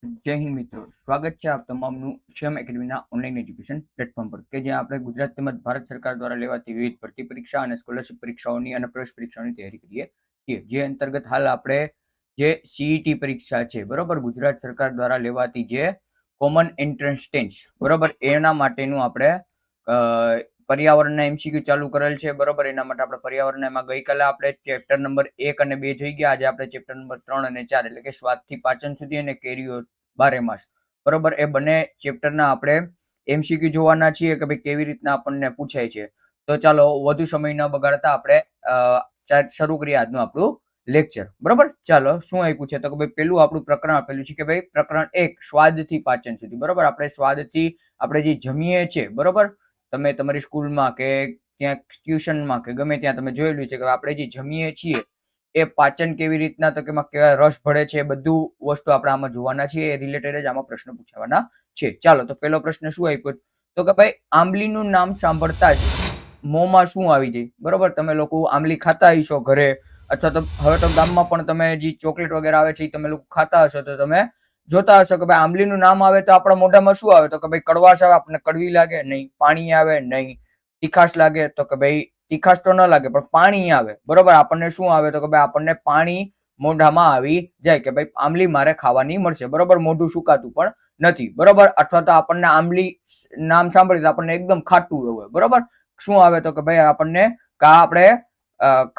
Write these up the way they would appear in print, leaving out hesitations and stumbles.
જય હિન્દ મિત્રો, સ્વાગત છે આપ તમામનું શ્યામ એકેડમીના ઓનલાઈન એજ્યુકેશન પ્લેટફોર્મ પર કે જ્યાં આપણે ગુજરાત તેમજ ભારત સરકાર દ્વારા લેવાતી વિવિધ ભરતી પરીક્ષા અને સ્કોલરશિપ પરીક્ષાઓની અને પ્રવેશ પરીક્ષાઓની તૈયારી કરીએ છીએ. જે અંતર્ગત હાલ આપણે જે સીઈટી પરીક્ષા છે, બરોબર, ગુજરાત સરકાર દ્વારા લેવાતી જે કોમન એન્ટ્રન્સ ટેસ્ટ, બરોબર, એના માટેનું આપણે પર્યાવરણના એમસીક્યુ ચાલુ કરેલ છે, બરોબર. એના માટે આપણે પર્યાવરણના એમાં ગઈકાલે આપણે ચેપ્ટર નંબર 1 અને 2 જોઈ ગયા. આજે આપણે ચેપ્ટર નંબર 3 અને 4 એટલે કે સ્વાદથી પાચન સુધી અને કેરીઓ બારે માસ, બરોબર, એ બંને ચેપ્ટરના આપણે એમસીક્યુ જોવાના છીએ કે ભાઈ કેવી રીતના આપણને પૂછાય છે. તો ચાલો વધુ સમય ન બગાડતા આપણે શરૂ કરીએ આજનું આપણું લેક્ચર, બરોબર. ચાલો શું આપ્યું છે તો કે ભાઈ પેલું આપણું પ્રકરણ આપેલું છે કે ભાઈ પ્રકરણ 1 સ્વાદથી પાચન સુધી, બરોબર. આપણે સ્વાદથી આપણે જે જમીએ છે, બરોબર, તમે તમારી સ્કૂલમાં કે ત્યાં ટ્યુશનમાં કે ગમે ત્યાં તમે જોયેલું છે કે આપણે જે જમીએ છીએ એ પાચન કેવી રીતના, તો કે એમાં કેવા રસ ભળે છે, બધું વસ્તુ આપણે આમાં જોવાના છીએ. એ રિલેટેડ જ આમાં પ્રશ્ન પૂછાવાના છે. ચાલો તો પેલો પ્રશ્ન શું આપ્યો તો કે ભાઈ આંબલીનું નામ સાંભળતા જ મોંમાં શું આવી જાય, બરોબર. તમે લોકો આંબલી ખાતા હશો ઘરે, અથવા તો હવે તો ગામમાં પણ તમે જે ચોકલેટ વગેરે આવે છે એ તમે લોકો ખાતા હશો, તો તમે જોતા હશો કે ભાઈ આંબલીનું નામ આવે તો આપણા મોઢામાં શું આવે તો કે ભાઈ કડવાશ આવે, આપણને કડવી લાગે નહીં, પાણી આવે નહીં, તીખાશ લાગે તો કે ભાઈ તીખાશ તો ન લાગે પણ પાણી આવે, બરોબર. આપણને શું આવે તો કે ભાઈ આપણને પાણી મોઢામાં આવી જાય કે ભાઈ આંબલી મારે ખાવાની મળશે, બરોબર. મોઢું સુકાતું પણ નથી, બરોબર. અથવા તો આપણને આંબલી નામ સાંભળી તો આપણને એકદમ ખાટું હોય, બરોબર. શું આવે તો કે ભાઈ આપણને કા આપણે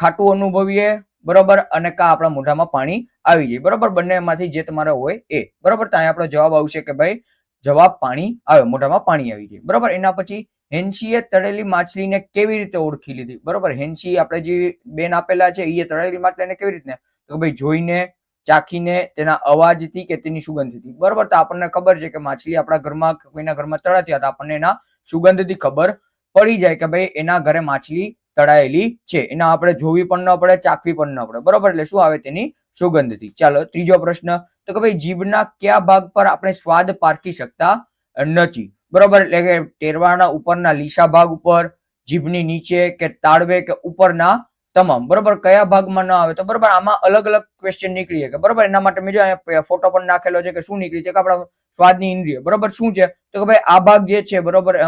ખાટું અનુભવીએ, બરોબર, અને કા આપણા મોઢામાં પાણી આવી જાય, બરોબર. બંનેમાંથી જે તમારે હોય એ, બરોબર. તો અહીંયા આપણો જવાબ આવશે કે ભાઈ જવાબ પાણી આવે, મોઢામાં પાણી આવી જાય, બરોબર. એના પછી હેન્સીએ તળેલી માછલીને કેવી રીતે ઓળખી લીધી, બરોબર. હેન્સી આપણે જે બેન આપેલા છે એ તળેલી માછલીને કેવી રીતે તો ભાઈ જોઈને, ચાખીને, તેના અવાજથી કે તેની સુગંધથી, બરોબર. તો આપણને ખબર છે કે માછલી આપણા ઘરમાં કોઈના ઘરમાં તળાતી હતા, આપણને એના સુગંધથી ખબર પડી જાય કે ભાઈ એના ઘરે માછલી તળાયેલી છે. એના આપણે જોવી પણ ન પડે, ચાખવી પણ ન પડે, બરોબર. એટલે શું આવે તેની સુગંધથી. ચાલો ત્રીજો પ્રશ્ન તો કે ભાઈ જીભના કયા ભાગ પર આપણે સ્વાદ પારખી શકતા નથી, બરોબર. એટલે કે ટેરવાના ઉપરના લીસા ભાગ ઉપર, જીભની નીચે કે તાળવે કે ઉપરના તમામ, બરોબર. કયા ભાગમાં ન આવે તો બરોબર આમાં અલગ અલગ ક્વેશ્ચન નીકળી શકે, બરોબર. એના માટે મેં જો અહીંયા ફોટો પણ નાખેલો છે કે શું નીકળી છે કે આપણા સ્વાદની ઇન્દ્રિય, બરોબર. શું છે તો કે ભાઈ આ ભાગ જે છે, બરોબર,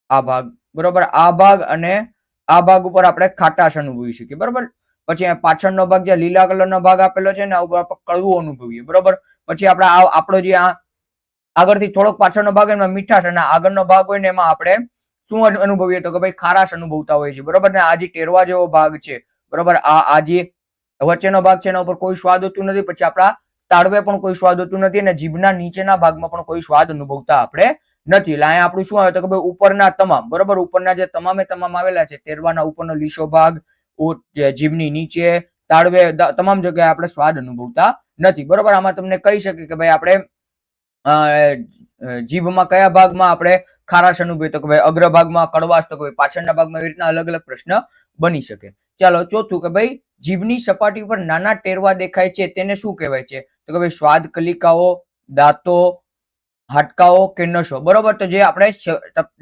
આ ભાગ, બરોબર, આ ભાગ અને આ ભાગ ઉપર આપણે ખાટાશ અનુભવી શકીએ, બરોબર. પછી પાછળનો ભાગ જે લીલા કલરનો ભાગ આપેલો છે ને, ઉપર આપણે કડવું અનુભવીએ, બરોબર. પછી આપણે આપણો જે આ આગળથી થોડોક પાછળનો ભાગ એમાં મીઠાશ, અને આગળનો ભાગ હોય ને એમાં આપણે શું અનુભવીએ તો કે ભાઈ ખારાશ અનુભવતા હોય છે, બરોબર. ને આ જે ટેરવા જેવો ભાગ છે, બરોબર, આ જે વચ્ચેનો ભાગ છે એના ઉપર કોઈ સ્વાદ હોતું નથી. પછી આપણા તાળવે પણ કોઈ સ્વાદ હોતું નથી, અને જીભના નીચેના ભાગમાં પણ કોઈ સ્વાદ અનુભવતા આપણે નથી. એટલે અહીંયા આપણું શું આવે તો કે ભાઈ ઉપરના તમામ, બરોબર, ઉપરના જે તમામે તમામ આવેલા છે, ટેરવાના ઉપરનો લીસો ભાગ, જીભની નીચે, તાળવે, તમામ જગ્યાએ આપણે સ્વાદ અનુભવતા નથી, બરોબર. આમાં તમને કહી શકે કે ભાઈ આપણે જીભમાં કયા ભાગમાં આપણે ખારાશ અનુભવીએ તો કે ભાઈ અગ્રભાગમાં, કડવાશ તો કે ભાઈ પાછળના ભાગમાં, એવી રીતના અલગ અલગ પ્રશ્ન બની શકે. ચાલો ચોથું કે ભાઈ જીભની સપાટી પર નાના ટેરવા દેખાય છે તેને શું કહેવાય છે તો કે ભાઈ સ્વાદ કલિકાઓ, દાંતો, હાડકાઓ કે નસો, બરોબર. તો જે આપણે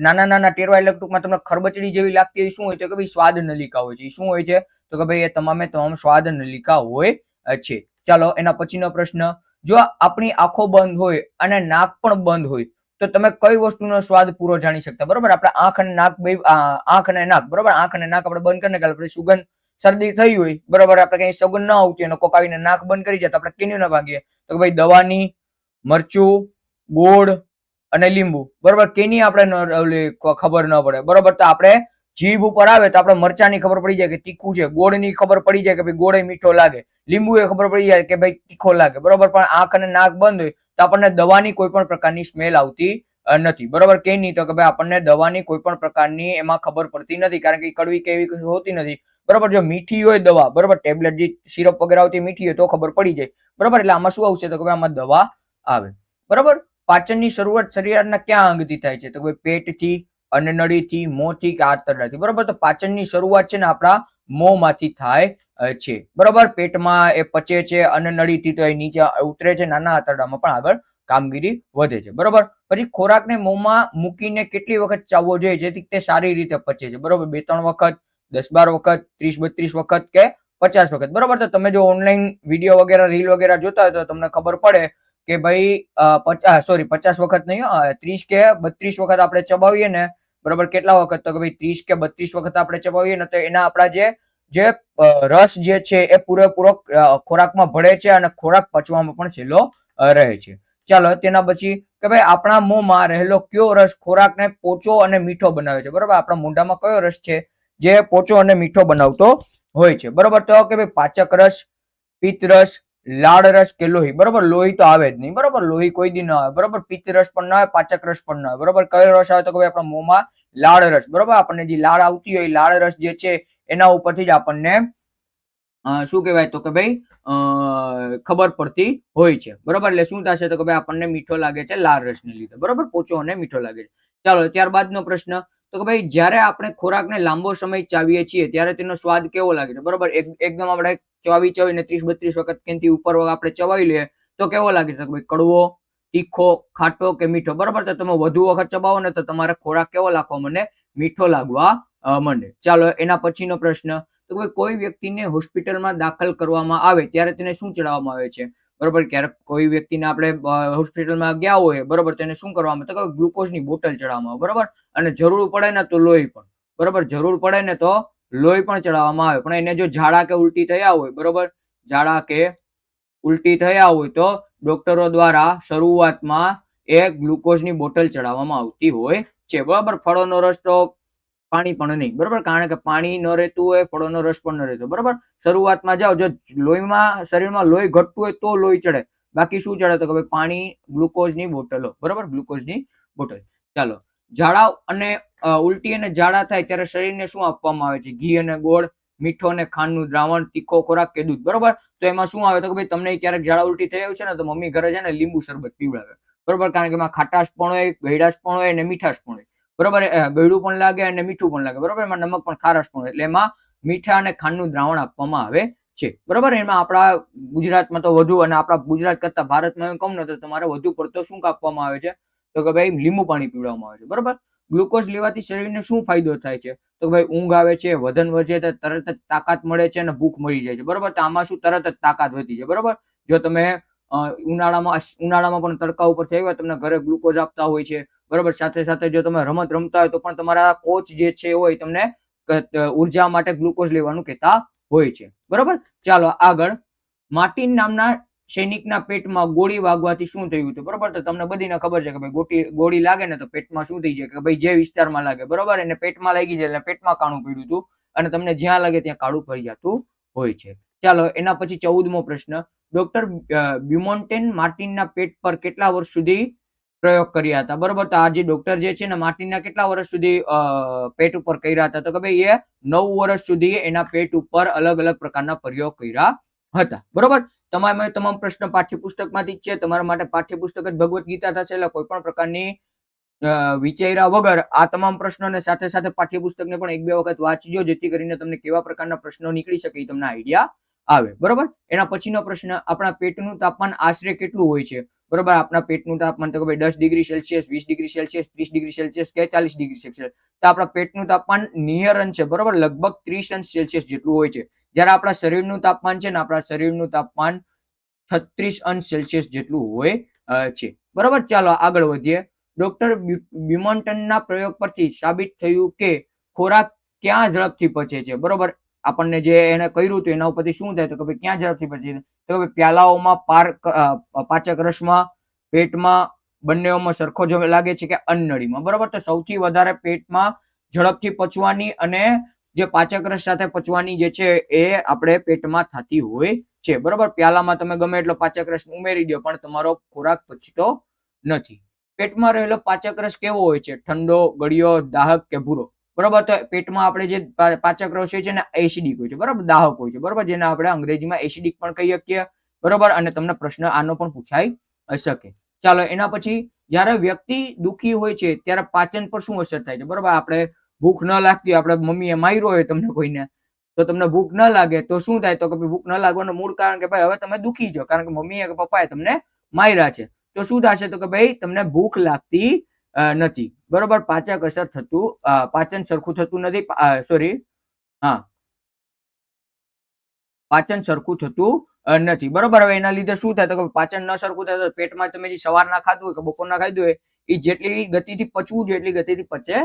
નાના નાના ટેરવા એટલે ટૂંકમાં તમને ખરબચડી જેવી લાગતી હોય શું હોય તો કે ભાઈ સ્વાદ નલિકા હોય છે. શું હોય છે તો કે ભાઈ એ તમામે તમામ સ્વાદ નલિકા હોય છે. ચાલો એના પછીનો પ્રશ્ન, જો આપણી આંખો બંધ હોય અને નાક પણ બંધ હોય તો તમે કઈ વસ્તુનો સ્વાદ પૂરો જાણી શકતા, બરોબર. આપણે આંખ અને નાક બે, આંખ અને નાક, બરોબર, આંખ અને નાક આપણે બંધ કરીને આપણે સુગંધ, શરદી થઈ હોય, બરોબર, આપણે કઈ સુગંધ ના આવતી અને કોક આવીને નાક બંધ કરી જાય તો આપણે કેની ના ભાગીએ તો ભાઈ દવાની, મરચું, ગોળ અને લીંબુ, બરોબર. કેની આપણે ખબર ન પડે, બરોબર. તો આપણે જીભ ઉપર આવે તો આપણે મરચાની ખબર પડી જાય કે તીખું છે, ગોળની ખબર પડી જાય કે ભાઈ ગોળ મીઠો લાગે, લીંબુ એ ખબર પડી જાય કે ભાઈ તીખો લાગે, બરોબર. પણ આંખ અને નાક બંધ હોય તો આપણને દવાની કોઈ પણ પ્રકારની સ્મેલ આવતી નથી, બરોબર. કે નહીં તો કે ભાઈ આપણને દવાની કોઈ પણ પ્રકારની એમાં ખબર પડતી નથી, કારણ કે કડવી કે એવી હોતી નથી, બરોબર. જો મીઠી હોય દવા, બરોબર, ટેબ્લેટ જે સિરપ વગેરે આવતી મીઠી હોય તો ખબર પડી જાય, બરોબર. એટલે આમાં શું આવશે તો કે ભાઈ આમાં દવા આવે, બરોબર. પાચનની શરૂઆત શરીરના કયા અંગથી થાય છે તો ભાઈ પેટથી, અન્નનળીથી, મોંથી કે આંતરડાથી, બરોબર. તો પાચનની શરૂઆત છે ને આપણા મોંમાંથી થાય છે, બરોબર. પેટમાં એ પચે છે, અન્નનળીથી તો એ નીચે ઉતરે છે, નાના આંતરડામાં પણ આગળ કામગીરી વધે છે, બરોબર. પછી ખોરાકને મોંમાં મૂકીને કેટલી વખત ચાવવો જોઈએ જેથી તે સારી રીતે પચે છે, બરોબર. 2-3 વખત, 10-12 વખત, 30-32 વખત કે 50 વખત, બરોબર. તો તમે જો ઓનલાઈન વિડીયો વગેરે રીલ વગેરે જોતા હોય તો તમને ખબર પડે કે ભાઈ 50 વખત નહીં, 30 કે 32 વખત આપણે ચબાવીએ ને, બરોબર. કેટલા વખત? તો કે ભાઈ 30 કે 32 વખત આપણે ચબાવીએ ને તો એના આપણા જે રસ જે છે એ પૂરેપૂરો ખોરાકમાં ભળે છે અને ખોરાક પચવામાં પણ સહેલો રહે છે. ચાલો તેના પછી કે ભાઈ આપણા મોંમાં રહેલો કયો રસ ખોરાકને પોચો અને મીઠો બનાવે છે, બરોબર. આપણા મોઢામાં કયો રસ છે જે પોચો અને મીઠો બનાવતો હોય છે, બરોબર. તો કે ભાઈ પાચક રસ, પિત્ત રસ, લાળ રસ કે લોહી, બરોબર. લોહી તો આવે જ નહીં, બરોબર. લોહી કોઈ દી ના આવે, બરોબર. પિત્ત રસ પણ ના આવે, પાચક રસ પણ ના આવે, બરોબર. કયો રસ આવે? તો કે ભાઈ આપણા મોંમાં લાળ રસ, બરોબર. આપણને જે લાળ આવતી હોય લાળ રસ જે છે એના ઉપરથી જ આપણને શું કહેવાય? તો કે ભાઈ ખબર પડતી હોય છે, બરોબર. એટલે શું થશે? તો કે ભાઈ આપણને મીઠો લાગે છે લાળ રસને લીધે, બરોબર. પોચો અને મીઠો લાગે છે. ચાલો ત્યારબાદનો પ્રશ્ન, તો કે ભાઈ જ્યારે આપણે ખોરાકને લાંબો સમય ચાવીએ છીએ ત્યારે તેનો સ્વાદ કેવો લાગે છે, બરોબર. એકદમ આપણે ચાવીને 30-32 વખત કેનથી ઉપર આપણે ચવાવી લઈએ તો કેવો લાગે છે? ભાઈ કડવો, તીખો, ખાટો કે મીઠો, બરોબર. તો તમે વધુ વખત ચબાવો ને તો તમારે ખોરાક કેવો લાગવા માંડે? મીઠો લાગવા માંડે. ચાલો એના પછીનો પ્રશ્ન, તો ભાઈ કોઈ વ્યક્તિને હોસ્પિટલમાં દાખલ કરવામાં આવે ત્યારે તેને શું ચડાવવામાં આવે છે, બરોબર. ક્યારેક કોઈ વ્યક્તિને આપણે હોસ્પિટલમાં ગયા હોય, બરોબર, તેને શું કરવામાં આવે? તો કે ગ્લુકોઝની બોટલ ચડાવવામાં આવે, બરોબર. અને જરૂર પડે ને તો લોહી પણ, બરોબર. જરૂર પડે ને તો લોહી પણ ચડાવવામાં આવે. પણ એને જો ઝાડા કે ઉલટી થયા હોય, બરોબર, ઝાડા કે ઉલટી થયા હોય તો ડોક્ટરો દ્વારા શરૂઆતમાં એ ગ્લુકોઝની બોટલ ચડાવવામાં આવતી હોય છે, બરોબર. ફળોનો રસ તો પાણી પણ નહીં, બરોબર. કારણ કે પાણી ન રહેતું હોય, ફળોનો રસ પણ ન રહેતો, બરોબર. શરૂઆતમાં જાઓ, જો લોહીમાં શરીરમાં લોહી ઘટતું હોય તો લોહી ચડે, બાકી શું ચડે? તો કે ભાઈ પાણી, ગ્લુકોઝની બોટલો, બરોબર. ગ્લુકોઝની બોટલ. ચાલો ઝાડા અને ઉલટી અને ઝાડા થાય ત્યારે શરીરને શું આપવામાં આવે છે? ઘી અને ગોળ, મીઠો અને ખાંડનું દ્રાવણ, તીખો ખોરાક કે દૂધ, બરોબર. તો એમાં શું આવે? તો કે ભાઈ તમને ક્યારેક ઝાડા ઉલટી થઈ છે ને તો મમ્મી ઘરે છે ને લીંબુ શરબત પીવડાવે, બરોબર. કારણ કે એમાં ખાટાશ પણ હોય, ગળાશ પણ હોય અને મીઠાશ પણ હોય, બરોબર. ગળ્યું પણ લાગે અને મીઠું પણ લાગે, બરોબર. એમાં નમક પણ, ખારશ પણ હોય, એટલે એમાં મીઠા અને ખાંડનું દ્રાવણ આપવામાં આવે છે, બરોબર. એમાં આપણા ગુજરાતમાં તો વધુ, અને આપણા ગુજરાત કરતા ભારતમાં એમ કહું ને તો તમારે વધુ પડતો શું આપવામાં આવે છે? તો કે ભાઈ લીંબુ પાણી પીવડાવવામાં આવે છે, બરોબર. ગ્લુકોઝ લેવાથી શરીરને શું ફાયદો થાય છે? તો ભાઈ ઊંઘ આવે છે, વજન વધે છે, તરત જ તાકાત મળે છે અને ભૂખ મળી જાય છે, બરોબર. તો આમાં શું? તરત જ તાકાત વધી છે, બરોબર. જો તમે ઉનાળામાં પણ તડકા ઉપર થઈ હોય, તમને ઘરે ગ્લુકોઝ આપતા હોય છે, બરોબર. સાથે સાથે જો તમે રમત રમતા હોય તો પણ તમારા કોચ જે છે હોય તમને ઉર્જા માટે ગ્લુકોઝ લેવાનું કહેતા હોય છે, બરોબર. ચાલો આગળ, માર્ટિન નામના સૈનિકના પેટમાં ગોળી વાગવાથી શું થયું હતું, બરોબર. તો તમને બધીને ખબર છે કે ભાઈ ગોળી લાગે ને તો પેટમાં શું થઈ જાય? કે ભાઈ જે વિસ્તારમાં લાગે, બરોબર, એને પેટમાં લાગી જાય એટલે પેટમાં કાણું પડ્યું હતું, અને તમને જ્યાં લાગે ત્યાં કાળું પડી જતું હોય છે. ચાલો એના પછી 14મો પ્રશ્ન, ડોક્ટર બ્યુમોન્ટેન માર્ટિનના પેટ પર કેટલા વર્ષ સુધી પ્રયોગ કર્યા હતા, બરોબર. તો આ જે ડોક્ટર જે છે ને માર્ટિનના કેટલા વર્ષ સુધી પેટ ઉપર કર્યા હતા? તો કે ભાઈ એ 9 વર્ષ સુધી એના પેટ ઉપર અલગ અલગ પ્રકારના પ્રયોગ કર્યા હતા, બરોબર. તમામ પ્રશ્ન પાઠ્યપુસ્તકમાંથી જ છે. તમારા માટે પાઠ્યપુસ્તક જ ભગવદ્ ગીતા થશે, એટલે કોઈ પણ પ્રકારની વિચાર્યા વગર આ તમામ પ્રશ્નોને સાથે સાથે પાઠ્યપુસ્તકને પણ 1-2 વખત વાંચજો, જેથી કરીને તમને કેવા પ્રકારના પ્રશ્નો નીકળી શકે એ તમને આઈડિયા આવે, બરોબર. એના પછીનો પ્રશ્ન, આપણા પેટનું તાપમાન આશરે કેટલું હોય છે, બરોબર. આપણા પેટનું તાપમાન તો કે ભાઈ 10 degree Celsius, 20 degree Celsius, 30 degree Celsius કે 40 ડિગ્રી સેલ્સિયસ. તો આપણા પેટનું તાપમાન નિયર અંશે, બરોબર, લગભગ 30 અંશ સેલ્સિયસ જેટલું હોય છે. જ્યારે આપણા શરીરનું તાપમાન છે ને, આપણા શરીરનું તાપમાન 36 અંશ સેલ્સિયસ જેટલું હોય છે, બરોબર. ચાલો આગળ વધીએ. ડોક્ટર બ્યુમોન્ટનના પ્રયોગ પરથી સાબિત થયું કે ખોરાક ક્યાં ઝડપથી પચે છે, બરોબર. આપણને જે એને કર્યું હતું એના ઉપરથી શું થાય? તો કે ભાઈ ક્યાં ઝડપથી પચે છે? તો કે પ્યાલાઓમાં, પાચક રસમાં, પેટમાં, બંનેઓમાં સરખો જ લાગે છે કે અન્નનળીમાં, બરોબર. તો સૌથી વધારે પેટમાં ઝડપથી પચવાની અને જે પાચક રસ સાથે પચવાની જે છે એ આપણે પેટમાં થતી હોય છે, બરોબર. પ્યાલામાં તમે ગમે એટલો પાચક રસ ઉમેરી દો પણ તમારો ખોરાક પચતો નથી. પેટમાં રહેલો પાચક રસ કેવો હોય છે? ઠંડો, ગળ્યો, દાહક કે ભૂરો, બરોબર. તો પેટમાં આપણે જે પાચક રસ હોય છે ને એસિડિક હોય છે, બરોબર, દાહક હોય છે, બરોબર, જેને આપણે અંગ્રેજીમાં એસિડિક પણ કહી શકીએ, બરોબર. અને તમને પ્રશ્ન આનો પણ પૂછાઈ શકે. ચાલો એના પછી, જ્યારે વ્યક્તિ દુઃખી હોય છે ત્યારે પાચન પર શું અસર થાય છે, બરોબર. આપણે ભૂખ ન લાગતી, આપણે મમ્મીએ માર્યો હોય તમને કોઈને, તો તમને ભૂખ ન લાગે તો શું થાય? તો કે ભૂખ ન લાગવાનું મૂળ કારણ કે ભાઈ હવે તમે દુઃખી છો, કારણ કે મમ્મીએ કે પપ્પાએ તમને માર્યા છે. તો શું થશે? તો કે ભાઈ તમને ભૂખ લાગતી નથી, બરોબર. પાચક અસર થતું, પાચન સરખું થતું નથી, સોરી, હા. પાચન સરખું થતું નથી. બરોબર, હવે એના લીધે શું થાય તો કે પાચન ન સરખું થાય તો પેટમાં તમે જે સવારના ખાધું હોય કે બપોરના ખાધું હોય એ જેટલી ગતિથી પચવું જોઈએ એટલી ગતિથી પચે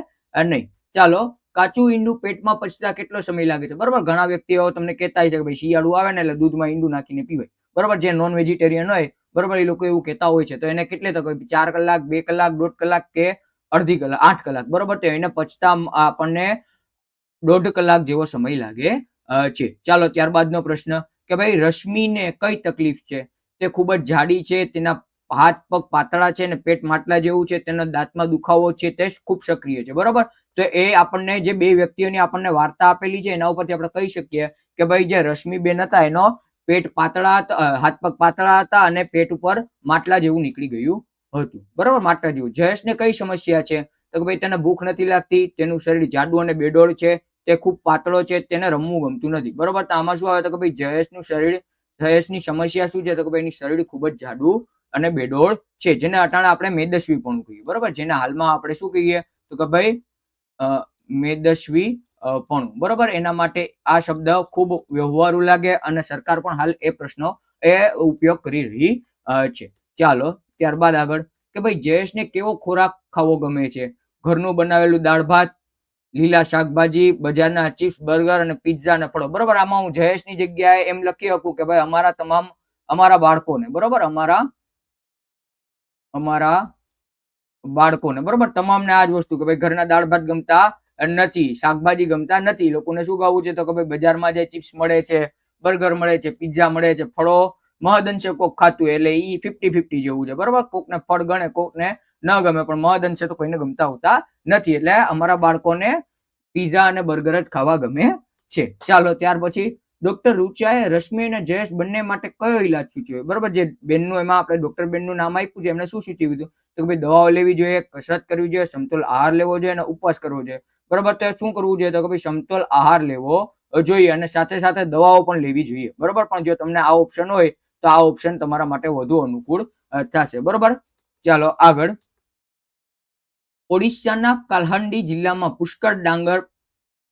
નહીં. ચાલો, કાચું ઈંડું પેટમાં પચતા કેટલો સમય લાગે છે? બરોબર, ઘણા વ્યક્તિઓ તમને કહેતા હોય છે કે ભાઈ શિયાળું આવે ને એટલે દૂધમાં ઈંડું નાખીને પીવાય. બરોબર, જે નોન વેજીટેરિયન હોય બરોબર એ લોકો એવું કહેતા હોય છે. તો એને કેટલે તક 4 કલાક, 2 કલાક, 1.5 કલાક કે અડધી કલાક, 8 કલાક. બરોબર, તો એને પચતા આપણને 1.5 કલાક જેવો સમય લાગે છે. ચાલો, ત્યારબાદનો પ્રશ્ન કે ભાઈ રશ્મિને કઈ તકલીફ છે? તે ખૂબ જ જાડી છે, તેના હાથ પગ પાતળા છે અને પેટ માટલા જેવું છે, તેના દાંતમાં દુખાવો છે, તે ખૂબ સક્રિય છે. બરોબર, તો એ આપણને જે બે વ્યક્તિઓની આપણને વાર્તા આપેલી છે એના ઉપરથી આપણે કહી શકીએ કે ભાઈ જે રશ્મિબેન હતા એનો પેટ પાતળા હતા, હાથ પગ પાતળા હતા અને પેટ ઉપર માટલા જેવું નીકળી ગયું હતું. બરોબર, માટલા જેવું. જયેશને કઈ સમસ્યા છે? તો કે ભાઈ તેને ભૂખ નથી લાગતી, તેનું શરીર જાડું અને બેડોળ છે, તે ખૂબ પાતળો છે, તેને રમવું ગમતું નથી. બરોબર, તો આમાં શું આવે તો કે ભાઈ જયેશની સમસ્યા શું છે તો કે ભાઈ એની શરીર ખૂબ જ જાડું અને બેડોળ છે, જેને અટાણે આપણે મેદસ્વી પણ કહીએ. બરોબર, જેને હાલમાં આપણે શું કહીએ તો કે ભાઈ મેદસ્વી પણ. બરોબર, એના માટે આ શબ્દ ખૂબ વ્યવહારુ લાગે અને સરકાર પણ હાલ એ પ્રશ્નો ઉપયોગ કરી રહી છે. ચાલો, ત્યારબાદ આગળ કે ભાઈ જયેશને કેવો ખોરાક ખાવો ગમે છે? ઘરનું બનાવેલું દાળ ભાત, લીલા શાકભાજી, બજારના ચિપ્સ, બર્ગર અને પિઝા અને ફળો. બરોબર, આમાં હું જયેશની જગ્યાએ એમ લખી શકું કે ભાઈ અમારા બાળકોને, બરોબર, અમારા બાળકોને, બરોબર, તમામને આ જ વસ્તુ કે ભાઈ ઘરના દાળ ભાત ગમતા નથી, શાકભાજી ગમતા નથી. લોકોને શું ખાવું છે તો કે ભાઈ બજારમાં જે ચિપ્સ મળે છે, બર્ગર મળે છે, પિઝા મળે છે, ફળો મહદઅંશે કોક ખાતું એટલે ઈ 50-50 જેવું છે. બરોબર, કોકને ફળ ગણે, કોકને ન ગમે, પણ મહદઅંશે તો કોઈને ગમતા હોતા નથી. એટલે અમારા બાળકોને પિઝા અને બર્ગર જ ખાવા ગમે છે. ચાલો, ત્યાર પછી ડોક્ટર રૂચાએ રશ્મિ અને જયેશ બંને માટે કયો ઈલાજ સૂચવ્યો? બરોબર, જે બેનનું એમાં આપણે ડોક્ટર બેનનું નામ આપ્યું છે એમને શું સૂચવ્યું હતું તો કે ભાઈ દવાઓ લેવી જોઈએ, કસરત કરવી જોઈએ, સમતોલ આહાર લેવો જોઈએ અને ઉપવાસ કરવો જોઈએ. બરોબર, તો શું કરવું જોઈએ તો કે ભાઈ સમતોલ આહાર લેવો જોઈએ અને સાથે સાથે દવાઓ પણ લેવી જોઈએ. બરોબર, પણ જો તમને આ ઓપ્શન હોય તો આ ઓપ્શન તમારા માટે વધુ અનુકૂળ થશે. બરોબર, ચાલો આગળ. ઓડિશાના કાલહાંડી જિલ્લામાં પુષ્કળ ડાંગર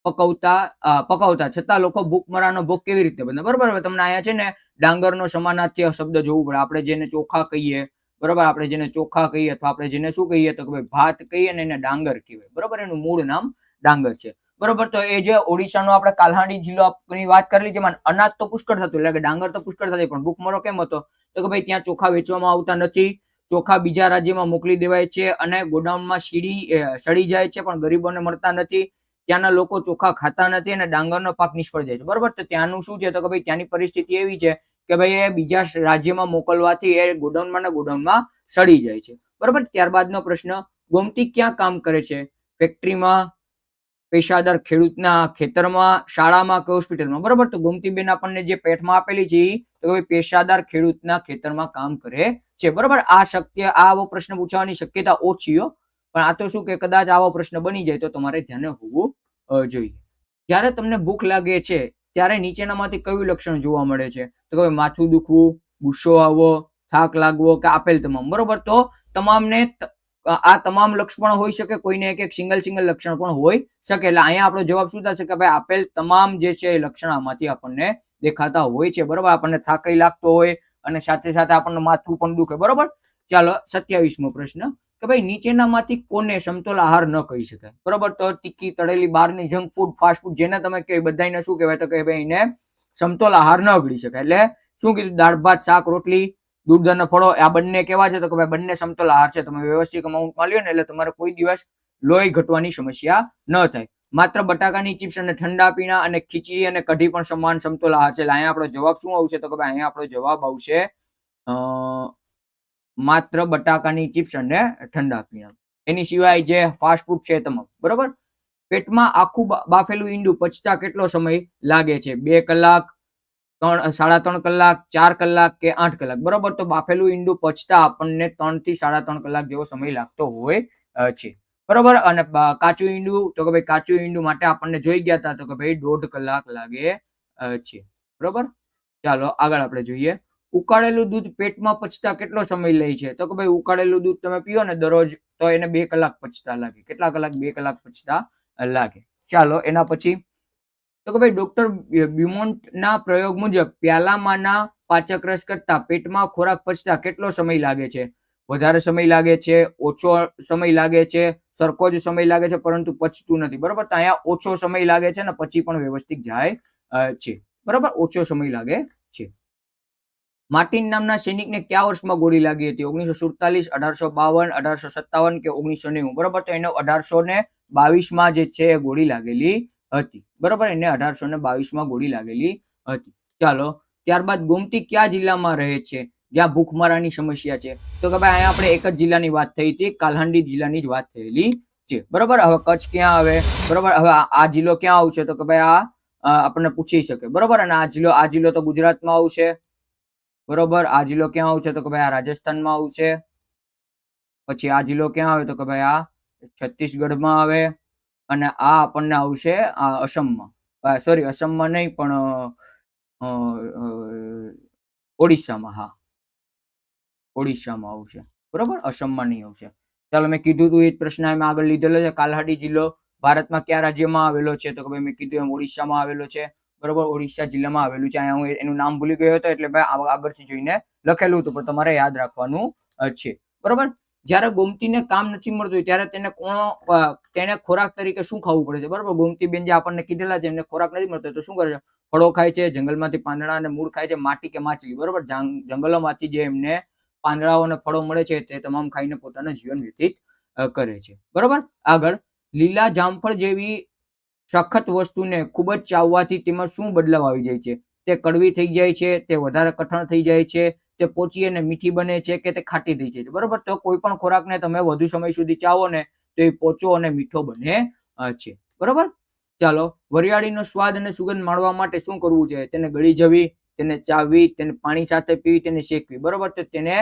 પકવતા છતાં લોકો ભૂખમરાનો ભોગ કેવી રીતે બને? બરોબર, તમને અહીંયા છે ને ડાંગરનો સમાનાર્થી શબ્દ જોવું પડે. આપણે જેને ચોખા કહીએ, બરોબર, આપણે જેને ચોખા કહીએ અથવા આપણે જેને શું કહીએ તો કે ભાઈ ભાત કહીએ ને એને ડાંગર કહેવાય. બરોબર, એનું મૂળ નામ ડાંગર છે. બરોબર, તો એ જે ઓડિશાનો આપણે કાલહાંડી જિલ્લાની વાત કરેલી જેમાં અનાજ તો પુષ્કળ થતું એટલે કે ડાંગર તો પુષ્કળ થતી, પણ ભૂખમરો કેમ હતો તો કે ભાઈ ત્યાં ચોખા વેચવામાં આવતા નથી, ચોખા બીજા રાજ્યમાં મોકલી દેવાય છે અને ગોડાઉનમાં સડી જાય છે પણ ગરીબોને મળતા નથી. ત્યાંના લોકો ચોખા ખાતા નથી અને ડાંગરનો પાક નિષ્ફળ જાય છે. બરોબર, તો ત્યાંનું શું છે તો કે ભાઈ ત્યાંની પરિસ્થિતિ એવી છે કે ભાઈ એ બીજા રાજ્યમાં મોકલવાથી એ ગોડાઉનમાં સડી જાય છે. બરોબર, ત્યારબાદનો પ્રશ્ન, ગોમતી ક્યાં કામ કરે છે? ફેક્ટરીમાં, પેશાદાર ખેડૂતના ખેતરમાં, શાળામાં કે હોસ્પિટલમાં? બરોબર, તો ગોમતીબેન આપણને જે પેટમાં આપેલી છે તો ભાઈ પેશાદાર ખેડૂતના ખેતરમાં કામ કરે છે. બરોબર, આવો પ્રશ્ન પૂછવાની શક્યતા ઓછી હો, પણ આ તો શું કે કદાચ આવો પ્રશ્ન બની જાય તો તમારે ધ્યાને હોવું જોઈએ. જ્યારે તમને ભૂખ લાગે છે ત્યારે નીચેનામાંથી કયું લક્ષણ જોવા મળે છે તો કે માથું દુખવું, ગુસ્સો આવવો, થાક લાગવો કે આપેલ તમામ? બરોબર, તો તમામને આ તમામ લક્ષણ હોઈ શકે, કોઈને એક સિંગલ લક્ષણ પણ હોઈ શકે. એટલે અહીંયા આપણો જવાબ શું થશે કે ભાઈ આપેલ તમામ જે છે એ લક્ષણ આમાંથી આપણને દેખાતા હોય છે. બરોબર, આપણને થાક લાગતો હોય અને સાથે સાથે આપણને માથું પણ દુખે. બરોબર, ચાલો 27મો પ્રશ્ન કે ભાઈ નીચેનામાંથી કોને સમતોલ આહાર ન કહી શકાય? બરોબર, તો તીખી તળેલી બહારની જંક ફૂડ, ફાસ્ટ ફૂડ જેને તમે કહે બધાને શું કહેવાય તો કે ભાઈ એને સમતોલ આહાર ન ગણી શકાય. એટલે શું કીધું? દાળ ભાત, શાક, રોટલી, દૂધ અને ફળો આ બંને કેવા છે તો કે ભાઈ બંને સમતોલ આહાર છે. તમે વ્યવસ્થિત અમાઉન્ટમાં લ્યો ને એટલે તમારે કોઈ દિવસ લોહી ઘટવાની સમસ્યા ન થાય. માત્ર બટાકાની ચિપ્સ અને ઠંડા પીણા અને ખીચડી અને કઢી પણ સમાન સમતોલ આહાર છે. અહીંયા આપણો જવાબ શું આવશે તો કે ભાઈ અહીંયા આપણો જવાબ આવશે માત્ર બટાકાની ચિપ્સ અને ઠંડા પીણા. એની સિવાય જે ફાસ્ટ ફૂડ છે તમામ. બરોબર, પેટમાં આખું બાફેલું ઈંડું પચતા કેટલો સમય લાગે છે? 2 કલાક, 3.5 કલાક, 4 કલાક કે 8 કલાક? બરોબર, તો બાફેલું ઈંડું પચતા આપણને 3 થી 3.5 કલાક જેવો સમય લાગતો હોય છે. બરોબર, અને કાચું ઈંડું તો કે ભાઈ કાચું ઈંડું માટે આપણને જોઈ ગયા હતા તો કે ભાઈ 1.5 કલાક લાગે છે. બરોબર, ચાલો આગળ આપણે જોઈએ. ઉકાળેલું દૂધ પેટમાં પચતા કેટલો સમય લે છે? તો કે ભાઈ ઉકાળેલું દૂધ તમે પીઓ ને દરરોજ તો એને 2 કલાક પચતા લાગે. કેટલા કલાક? 2 કલાક પચતા લાગે. ચાલો એના પછી તો કે ભાઈ ડોક્ટર બ્યુમોન્ટના પ્રયોગ મુજબ પ્યાલામાંના પાચક રસ કરતા પેટમાં ખોરાક પચતા કેટલો સમય લાગે છે? વધારે સમય લાગે છે, ઓછો સમય લાગે છે, સરખો જ સમય લાગે છે પરંતુ પચતું નથી. બરોબર, તો અહીંયા ઓછો સમય લાગે છે ને પછી પણ વ્યવસ્થિત જાય છે. બરોબર, ઓછો સમય લાગે છે. માર્ટિન નામના સૈનિકને કયા વર્ષમાં ગોળી લાગી હતી? 1947, 1852, 1857 કે 1990? બરોબર, તો એને 1822 જે છે એ ગોળી લાગેલી હતી. બરોબર, એને 1822 ગોળી લાગેલી હતી. ચાલો, ત્યારબાદ ગોમતી કયા જિલ્લામાં રહે છે જ્યાં ભૂખમરાની સમસ્યા છે? તો કે ભાઈ અહીંયા આપણે એક જ જિલ્લાની વાત થઈ હતી, કાલહાંડી જિલ્લાની જ વાત થયેલી છે. બરોબર, હવે કચ્છ ક્યાં આવે? બરોબર, હવે આ જિલ્લો ક્યાં આવશે? તો કે ભાઈ આ આપણને પૂછી શકે. બરોબર, અને આ જિલ્લો તો ગુજરાતમાં આવશે. બરોબર, આ જિલ્લો ક્યાં આવશે? તો કે ભાઈ આ રાજસ્થાનમાં આવશે. પછી આ જિલ્લો ક્યાં આવે? તો કે ભાઈ આ છત્તીસગઢમાં આવે. અને આ આપણને આવશે અસમમાં. સોરી, અસમમાં નહીં પણ ઓડિશામાં. હા, ઓડિશામાં આવશે. બરોબર, અસમમાં નહીં આવશે. ચાલો, મેં કીધું તું એ જ પ્રશ્ન મેં આગળ લીધેલો છે. કાલહાડી જિલ્લો ભારતમાં કયા રાજ્યમાં આવેલો છે? તો કે ભાઈ મેં કીધું એમ ઓડિશામાં આવેલો છે. બરોબર, ઓડિશા જિલ્લામાં આવેલું છે. અહીંયા હું એનું નામ ભૂલી ગયો હતો એટલે ભાઈ આગળથી જોઈને લખેલું હતું, પણ તમારે યાદ રાખવાનું છે. બરોબર, જ્યારે ગોમતીને કામ નથી મળતું ત્યારે તેને ખોરાક તરીકે શું ખાવું પડે છે? બરોબર, ગોમતી બેન જે આપણને કીધેલા છે એમને ખોરાક નથી મળતો તો શું કરે છે? ફળો ખાય છે, જંગલમાંથી પાંદડા અને મૂળ ખાય છે, માટી કે માછલી. બરોબર, જંગલોમાંથી જે એમને પાંદડાઓ અને ફળો મળે છે તે તમામ ખાઈને પોતાનું જીવન વ્યતીત કરે છે. બરોબર, આગળ, લીલા જામફળ જેવી સખત વસ્તુને ખૂબ જ ચાવવાથી તેમાં શું બદલાવ આવી જાય છે? તે કડવી થઈ જાય છે, તે વધારે કઠણ થઈ જાય છે, તે પોચી અને મીઠી બને છે કે તે ખાટી થઈ જાય છે? બરોબર, તો કોઈ પણ ખોરાકને તમે વધુ સમય સુધી ચાવો ને તો એ પોચો અને મીઠો બને છે. બરોબર, ચાલો, વરિયાળીનો સ્વાદ અને સુગંધ માણવા માટે શું કરવું છે? તેને ગળી જવી, તેને ચાવવી, તેને પાણી સાથે પીવી, તેને શેકવી. બરોબર, તો તેને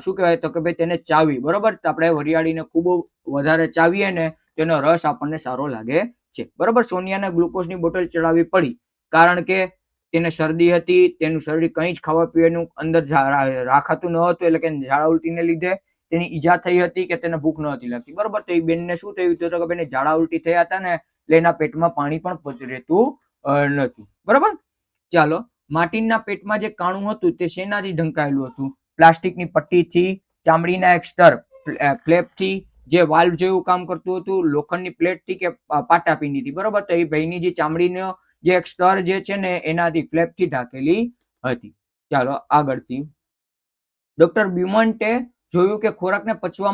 શું કહેવાય? તો કે ભાઈ તેને ચાવવી. બરોબર, તો આપણે વરિયાળીને ખૂબ વધારે ચાવીએ ને તેનો રસ આપણને સારો લાગે છે. બરોબર, સોનિયાને ગ્લુકોઝની બોટલ ચડાવવી પડી કારણ કે તેને શરદી હતી, તેનું શરીર કંઈ જ ખાવા પીવાનું અંદર રાખાતું ન હતું, એટલે કે ઝાડા ઉલટીને લીધે તેની ઈજા થઈ હતી કે તેને ભૂખ ન હતી લાગતી. બરોબર, તો એ બેનને શું થયું હતું? તો કે બેને ઝાડા ઉલટી થયા હતા ને એટલે એના પેટમાં પાણી પણ રહેતું નતું. બરોબર, ચાલો, માર્ટિનના પેટમાં જે કાણું હતું તે શેનાથી ઢંકાયેલું હતું? પ્લાસ્ટિકની પટ્ટીથી, ચામડીના એક સ્તર ફ્લેપથી, જે વાલ્વ જેવું કામ કરતું હતું, લોખંડની પ્લેટથી કે પાટાપીનીથી? બરોબર, તો એ ભાઈની જે ચામડીનો જે એક સ્તર જે છે ને એનાથી ફ્લેપથી ઢાંકેલી હતી. ચાલો, આગળથી, ડોક્ટર બ્યુમન્ટે જોયું કે ખોરાકને પચવા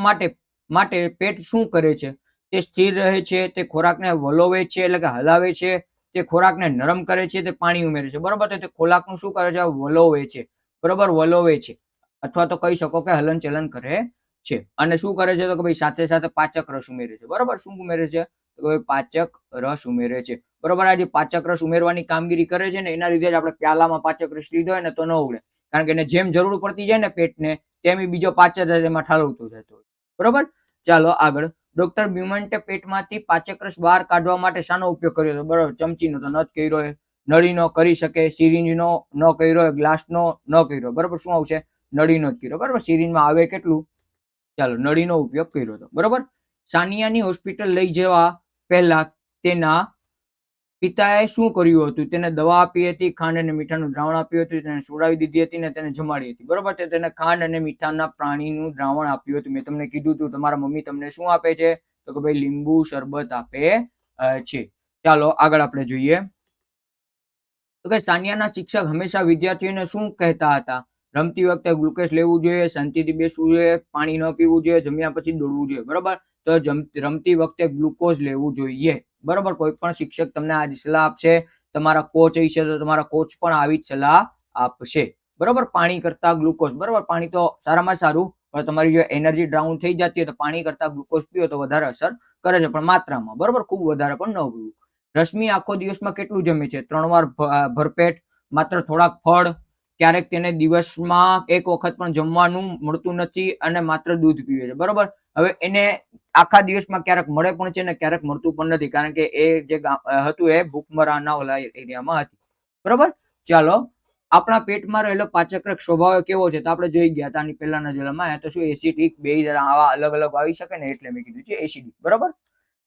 માટે પેટ શું કરે છે? તે સ્થિર રહે છે, તે ખોરાકને વલોવે છે એટલે કે હલાવે છે, તે ખોરાકને નરમ કરે છે, તે પાણી ઉમેરે છે? બરોબર, તો તે ખોરાકનું શું કરે છે? વલોવે છે. બરોબર, વલોવે છે, અથવા તો કહી શકો કે હલન ચલન કરે છે. અને શું કરે છે? તો કે ભાઈ સાથે સાથે પાચક રસ ઉમેરે છે. બરોબર, શું ઉમેરે છે? તો ભાઈ પાચક રસ ઉમેરે છે. બરોબર, આ જે પાચક રસ ઉમેરવાની કામગીરી કરે છે ને એના લીધે જ આપણે પ્યાલામાં પાચક રસ લીધો હોય ને તો ન ઉગડે, કારણ કે એને જેમ જરૂર પડતી જાય ને પેટને તેમ બીજો પાચક એમાં ઠાલવતો જતો હોય. બરોબર, ચાલો, આગળ, ડોક્ટર બ્યુમન્ટે પેટમાંથી પાચક રસ બહાર કાઢવા માટે શાનો ઉપયોગ કર્યો હતો? બરોબર, ચમચીનો તો ન જ કર્યો હોય, નળીનો કરી શકે, સિરિંજનો ન કર્યો હોય, ગ્લાસનો ન કર્યો. બરોબર, શું આવશે? નળીનો જ કર્યો. બરોબર, સિરિંજમાં આવે કેટલું? ચાલો, નળીનો ઉપયોગ કર્યો હતો. બરોબર, સાનિયાની હોસ્પિટલ લઈ જવા પહેલા તેના પિતાએ શું કર્યું હતું? તેને દવા આપી હતી, ખાંડ અને મીઠાનું દ્રાવણ આપ્યું હતું, તેને સુવડાવી દીધી હતી ને તેને જમાડી હતી. બરોબર, તેને ખાંડ અને મીઠાના પ્રાણીનું દ્રાવણ આપ્યું હતું. મેં તમને કીધું હતું તમારા મમ્મી તમને શું આપે છે? તો કે ભાઈ લીંબુ શરબત આપે છે. ચાલો, આગળ આપણે જોઈએ તો કે સાનિયાના શિક્ષક હંમેશા વિદ્યાર્થીઓને શું કહેતા હતા? રમતી વખતે ગ્લુકોઝ લેવું જોઈએ, શાંતિથી બેસવું જોઈએ, પાણી ન પીવું જોઈએ, જમ્યા પછી દોડવું જોઈએ. બરોબર, તો રમતી વખતે ગ્લુકોઝ લેવું જોઈએ. બરોબર, કોઈ પણ શિક્ષક તમને આ સલાહ આપશે, તમારા કોચ હશે તો તમારા કોચ પણ આવી જ સલાહ આપશે. બરોબર, પાણી કરતા ગ્લુકોઝ. બરોબર, પાણી તો સારામાં સારું, પણ તમારી જો એનર્જી ડાઉન થઈ જતી હોય તો પાણી કરતા ગ્લુકોઝ પીવો તો વધારે અસર કરે છે, પણ માત્રામાં. બરોબર, ખૂબ વધારે પણ ન પીવું. રશ્મિ આખો દિવસમાં કેટલું જમે છે? 3 વાર ભરપેટ, માત્ર થોડાક ફળ, ક્યારેક તેને દિવસમાં એક વખત પણ જમવાનું મળતું નથી અને માત્ર દૂધ પીવે છે. બરોબર, હવે એને આખા દિવસમાં ક્યારેક મળે પણ છે ને ક્યારેક મળતું પણ નથી, કારણ કે એ જે હતું એ ભૂખમરાના ઓલા એરિયામાં હતી. બરોબર, ચાલો, આપણા પેટમાં રહેલો પાચક સ્વભાવ કેવો છે? તો આપણે જોઈ ગયા હતા આની પહેલાના જલમાં. તો શું એસિડિક, બેઝ આવા અલગ અલગ આવી શકે ને એટલે મેં કીધું છે એસિડિક. બરોબર,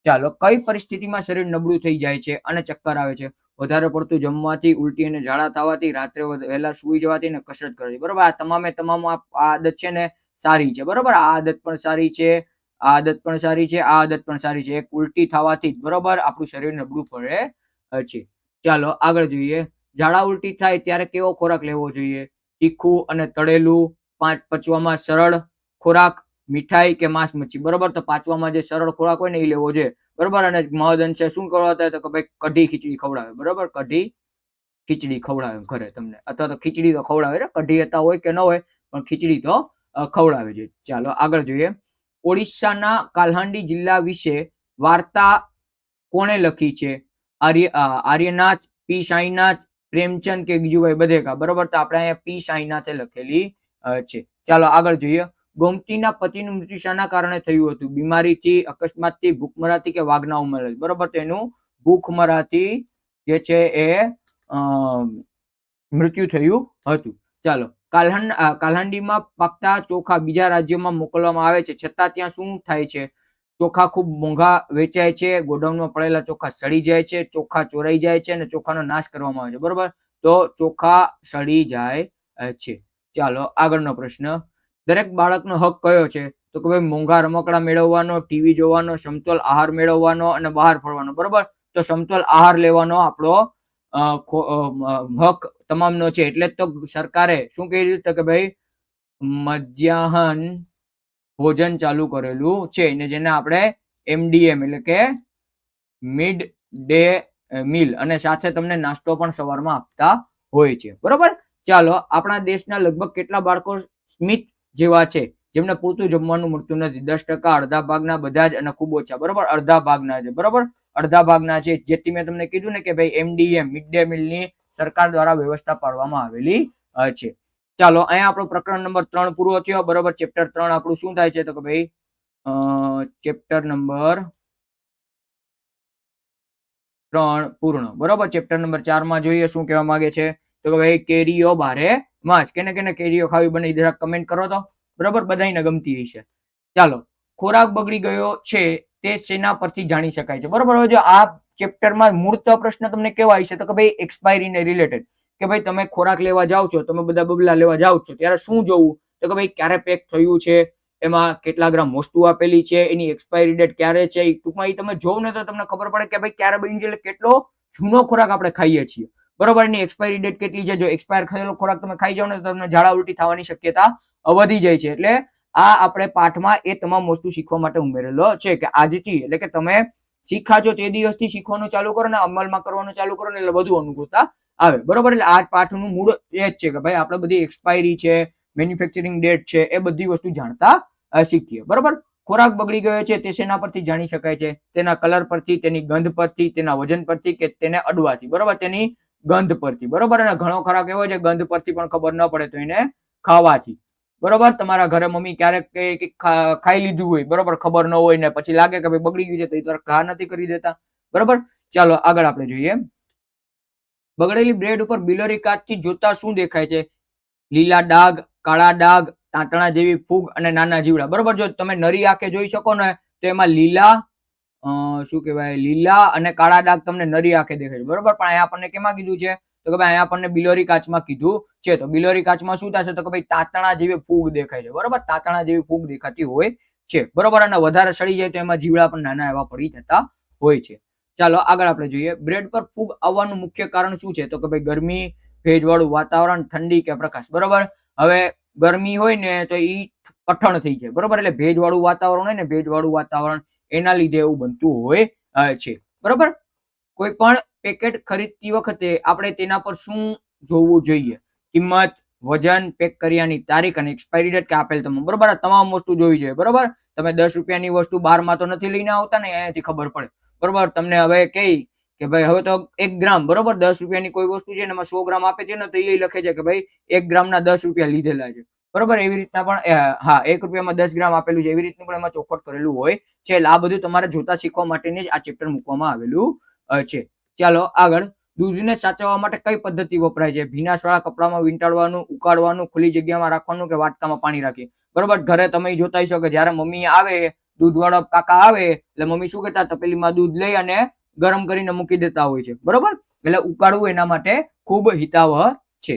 ચાલો, કઈ પરિસ્થિતિમાં શરીર નબળું થઈ જાય છે અને ચક્કર આવે છે? વધારે પડતું જમવાથી, ઉલટી અને ઝાડા થવાથી, રાત્રે વહેલા સૂઈ જવાથી અને કસરત કરવી. બરોબર, આ તમામ આ આદત છે ને સારી છે. બરોબર, આ આદત પણ સારી છે, આ આદત પણ સારી છે, આ આદત પણ સારી છે. એક ઉલટી થવાથી બરોબર આપણું શરીર નબળું પડે છે. ચાલો આગળ જોઈએ. ઝાડા ઉલટી થાય ત્યારે કેવો ખોરાક લેવો જોઈએ? તીખું અને તળેલું, પચવામાં સરળ ખોરાક, મીઠાઈ કે માંસ મચ્છી. બરોબર, તો પાચવામાં જે સરળ ખોરાક હોય ને એ લેવો જોઈએ. બરોબર, અને મહદ અંશે શું ખવડાવતા હોય તો કે ભાઈ કઢી ખીચડી ખવડાવે. બરોબર, કઢી ખીચડી ખવડાવે ઘરે તમને, અથવા તો ખીચડી તો ખવડાવે, કઢી હતા હોય કે ન હોય પણ ખીચડી તો ખવડાવે છે. ચાલો આગળ જોઈએ. ઓડિશાના કાલ્હાંડી જિલ્લા વિશે વાર્તા કોણે લખી છે? આર્યનાથ, પી સાઈનાથ, પ્રેમચંદ કે ગીજુભાઈ બધેકા. બરોબર, તો આપણે અહીંયા પી સાઈનાથે લખેલી છે. ચાલો આગળ જોઈએ. ગોમતીના પતિનું મૃત્યુ શાના કારણે થયું હતું? બીમારીથી, અકસ્માતથી, ભૂખમરાથી કે વાઘના હુમલાથી? બરોબર, તો એનું ભૂખમરાથી જે છે એ મૃત્યુ થયું હતું. ચાલો, કાલ્હાંડીમાં પાકતા ચોખા બીજા રાજ્યોમાં મોકલવામાં આવે છે, છતાં ત્યાં શું થાય છે? ચોખા ખૂબ મોંઘા વેચાય છે, ગોડાઉનમાં પડેલા ચોખા સડી જાય છે, ચોખા ચોરાઈ જાય છે અને ચોખાનો નાશ કરવામાં આવે છે. બરોબર, તો ચોખા સડી જાય છે. ચાલો આગળનો પ્રશ્ન. દરેક બાળકનો હક કયો છે? તો કે ભાઈ મોંઘા રમકડા મેળવવાનો, ટીવી જોવાનો, સમતોલ આહાર મેળવવાનો અને બહાર ફરવાનો. બરોબર, તો સમતોલ આહાર લેવાનો આપણો હક તમામનો છે. એટલે જ તો સરકારે શું કહી દીધું કે ભાઈ મધ્યાહન ભોજન ચાલુ કરેલું છે, ને જેને આપણે MDM એટલે કે મિડ ડે મીલ, અને સાથે તમને નાસ્તો પણ સવારમાં આપતા હોય છે. બરોબર, ચાલો આપણા દેશના લગભગ કેટલા બાળકો સ્મિથ જેવા છે જેમને પૂરતું જમવાનું મળતું નથી? 10%, અડધા ભાગના, બધા જ, અને ખૂબ ઓછા. બરોબર, અડધા ભાગના છે. બરોબર, અડધા ભાગના છે. જેથી મેં તમને કીધું ને કે ભાઈ MDM મિડ ડે મીલ ની સરકાર દ્વારા વ્યવસ્થા પાડવામાં આવેલી છે. ચાલો અહીંયા આપણો પ્રકરણ નંબર 3 પૂરો થયો. બરોબર, ચેપ્ટર 3 આપણું શું થાય છે તો કે ભાઈ ચેપ્ટર નંબર 3 પૂર્ણ. બરોબર, ચેપ્ટર નંબર 4 માં જોઈએ શું કહેવા માંગે છે તો કે ભાઈ કેરીઓ બારે માસ. કેને કેને કેરીઓ ખાવી બને જરાક કમેન્ટ કરો તો. બરોબર, બધાને ગમતી હશે. ચાલો, ખોરાક બગડી ગયો છે તે શેના પરથી જાણી શકાય છે? બરોબર, હવે જો આ ચેપ્ટરમાં મૂળ પ્રશ્ન તમને કેવા હશે તો કે ભાઈ એક્સપાયરીને રિલેટેડ, કે ભાઈ તમે ખોરાક લેવા જાવ છો, તમે બધા બબલા લેવા જાવ છો ત્યારે શું જોવું તો કે ભાઈ ક્યારે પેક થયું છે, એમાં કેટલા ગ્રામ વસ્તુ આપેલી છે, એની એક્સપાયરી ડેટ ક્યારે છે, ટૂંકમાં એ તમે જોવ ને તો તમને ખબર પડે કે ભાઈ ક્યારે બની છે, એટલે કેટલો જૂનો ખોરાક આપણે ખાઈએ છીએ. બરોબર, એની એક્સપાયરી ડેટ કેટલી છે. જો એક્સપાયર થયેલો ખોરાક તમે ખાઈ જાવ ને તો તમને ઝાડા ઉલટી થવાની શક્યતા વધી જાય છે. એટલે આ આપણે પાઠમાં એ તમામ વસ્તુ શીખવા માટે ઉમેરેલો છે કે આજથી, એટલે કે તમે શીખાજો તે દિવસથી શીખવાનું ચાલુ કરો ને અમલમાં કરવાનું ચાલુ કરો ને એટલે વધુ અનુકૂળતા આવે. બરોબર, એટલે આ પાઠનું મૂળ એ જ છે કે ભાઈ આપણે બધી એક્સપાયરી છે, મેન્યુફેક્ચરિંગ ડેટ છે, એ બધી વસ્તુ જાણતા શીખીએ. બરોબર, ખોરાક બગડી ગયો છે તે શેના પરથી જાણી શકાય છે? તેના કલર પરથી, તેની ગંધ પરથી, તેના વજન પરથી કે તેને અડવાથી. બરોબર, તેની ગંધ પરથી. બરોબર, અને ઘણો ખોરાક એવો છે ગંધ પરથી પણ ખબર ન પડે તો એને ખાવાથી. બરોબર, તમારા ઘરે મમ્મી ક્યારેક ખાઈ લીધું હોય, બરોબર, ખબર ન હોય ને પછી લાગે કે ભાઈ બગડી ગયું છે તો એ તરફ ઘા નથી કરી દેતા. બરોબર, ચાલો આગળ આપણે જોઈએ. બગડેલી બ્રેડ ઉપર બિલોરી કાચથી જોતા શું દેખાય છે? લીલા ડાઘ, કાળા ડાઘ, તાંતણા જેવી ફૂગ અને નાના જીવડા. બરોબર, જો તમે નરી આંખે જોઈ શકો ને તો એમાં લીલા શું કહેવાય, લીલા અને કાળા ડાઘ તમને નરી આંખે દેખાય છે. બરોબર, પણ અહીંયા આપણને કેમાં કીધું છે તો કે ભાઈ અહીંયા આપણને બિલોરી કાચમાં કીધું છે. તો બિલોરી કાચમાં શું થશે તો કે ભાઈ તાંતણા જેવી ફૂગ દેખાય છે. બરોબર, તાંતણા જેવી ફૂગ દેખાતી હોય છે. બરોબર, અને વધારે સડી જાય તો એમાં જીવડા પણ નાના એવા પડી જતા હોય છે. ચાલો આગળ આપણે જોઈએ. બ્રેડ પર ફૂગ આવવાનું મુખ્ય કારણ શું છે તો કે ભાઈ ગરમી, ભેજવાળું વાતાવરણ, ઠંડી કે પ્રકાશ. બરોબર, હવે ગરમી હોય ને તો એ કઠણ થઈ જાય. બરોબર, એટલે ભેજવાળું વાતાવરણ હોય ને, ભેજવાળું વાતાવરણ એના લીધે એવું બનતું હોય છે. બરોબર, કોઈ પણ પેકેટ ખરીદતી વખતે આપણે તેના પર શું જોવું જોઈએ? કિંમત, વજન, પેક કર્યાની તારીખ અને એક્સપાયરી ડેટ કે આપેલ તમામ. બરોબર, આ તમામ વસ્તુ જોવી જોઈએ. બરોબર, તમે 10 રૂપિયાની વસ્તુ 12 માં તો નથી લઈને આવતા ને, અહીંયાથી ખબર પડે. બરોબર, તમને હવે કહી કે ભાઈ હવે તો 1 ગ્રામ, બરોબર, 10 રૂપિયાની કોઈ વસ્તુ છે ને એમાં 100 ગ્રામ આપે છે ને તો એ લખે છે કે ભાઈ 1 ગ્રામના 10 રૂપિયા લીધેલા છે. બરોબર, એવી રીતના પણ હા 1 રૂપિયામાં 10 ગ્રામ આપેલું છે, એવી રીતનું પણ એમાં ચોખવટ કરેલું હોય છે. એટલે આ બધું તમારે જોતા શીખવા માટેની જ આ ચેપ્ટર મૂકવામાં આવેલું છે. ચાલો આગળ. દૂધને સાચવવા માટે કઈ પદ્ધતિ વપરાય છે? ભીનાશવાળા કપડામાં વીંટાળવાનું, ઉકાળવાનું, ખુલ્લી જગ્યામાં રાખવાનું કે વાટકામાં પાણી રાખી. બરોબર, ઘરે તમે જોતા હશો કે જયારે મમ્મી આવે, દૂધવાળો કાકા આવે એટલે મમ્મી શું કહેતા તપેલીમાં દૂધ લઈ અને ગરમ કરીને મૂકી દેતા હોય છે. બરોબર, એટલે ઉકાળવું એના માટે ખૂબ હિતાવહ છે.